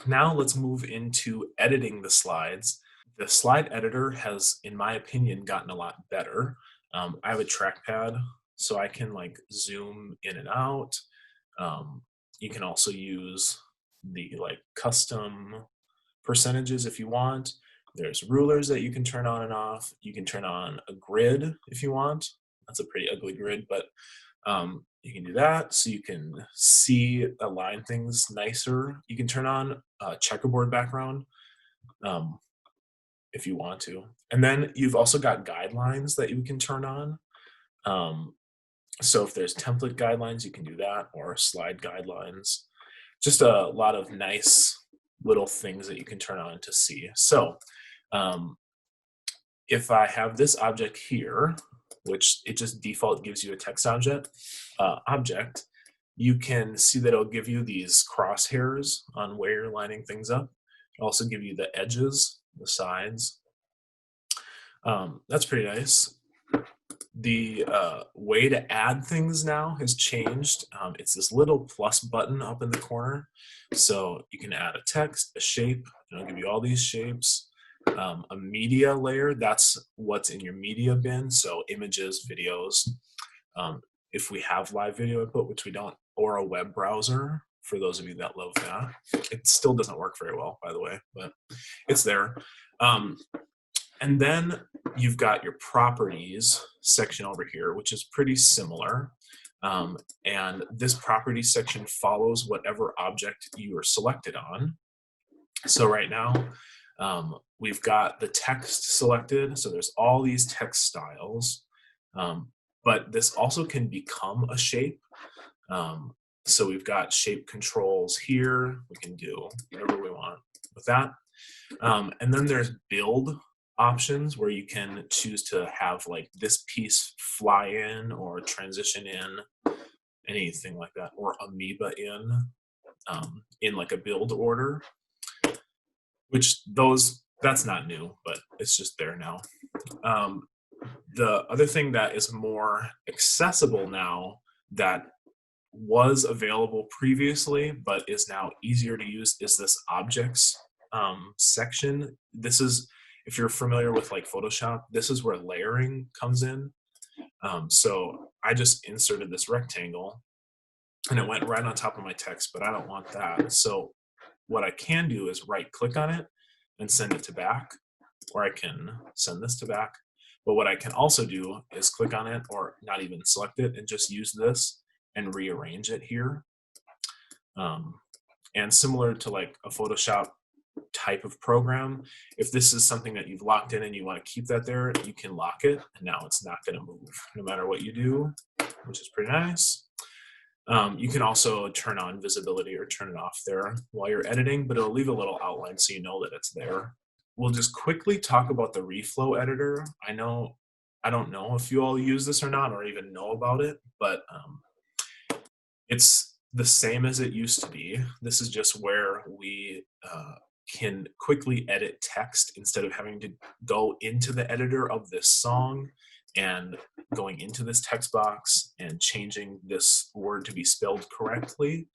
Now let's move into editing the slides. The slide editor has, in my opinion, gotten a lot better. I have a trackpad, so I can like zoom in and out. Um, you can also use the like custom percentages if you want. There's rulers that you can turn on and off. You can turn on a grid if you want. That's a pretty ugly grid, but you can do that so you can see align things nicer. You can turn on a checkerboard background um, if you want to. And then you've also got guidelines that you can turn on. Um, so if there's template guidelines, you can do that, or slide guidelines. Just a lot of nice little things that you can turn on to see. So um, if I have this object here, which it just default gives you a text object, you can see that it'll give you these crosshairs on where you're lining things up. It'll also give you the edges, the sides. That's pretty nice. The way to add things now has changed. It's this little plus button up in the corner. So you can add a text, a shape, and it'll give you all these shapes. A media layer, that's what's in your media bin. So images, videos. If we have live video input, which we don't, or a web browser, for those of you that love that. It still doesn't work very well, by the way, but it's there. And then you've got your properties section over here, which is pretty similar. And this property section follows whatever object you are selected on. So right now, we've got the text selected. So there's all these text styles, but this also can become a shape. So we've got shape controls here. We can do whatever we want with that. And then there's build options where you can choose to have like this piece fly in or transition in, anything like that, or amoeba in like a build order, which that's not new, but it's just there now. The other thing that is more accessible now that was available previously but is now easier to use is this objects section. This is, if you're familiar with like Photoshop, this is where layering comes in. So I just inserted this rectangle and it went right on top of my text, but I don't want that. So what I can do is right click on it and send it to back, or I can send this to back. But what I can also do is click on it or not even select it and just use this and rearrange it here. And similar to like a Photoshop type of program, if this is something that you've locked in and you want to keep that there, you can lock it and now it's not going to move no matter what you do, which is pretty nice. You can also turn on visibility or turn it off there while you're editing, but it'll leave a little outline so you know that it's there. We'll just quickly talk about the reflow editor. I don't know if you all use this or not, or even know about it, but it's the same as it used to be. This is just where we can quickly edit text instead of having to go into the editor of this song and going into this text box and changing this word to be spelled correctly.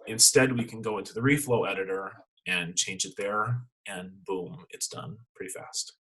Instead, we can go into the reflow editor and change it there, and boom, it's done pretty fast.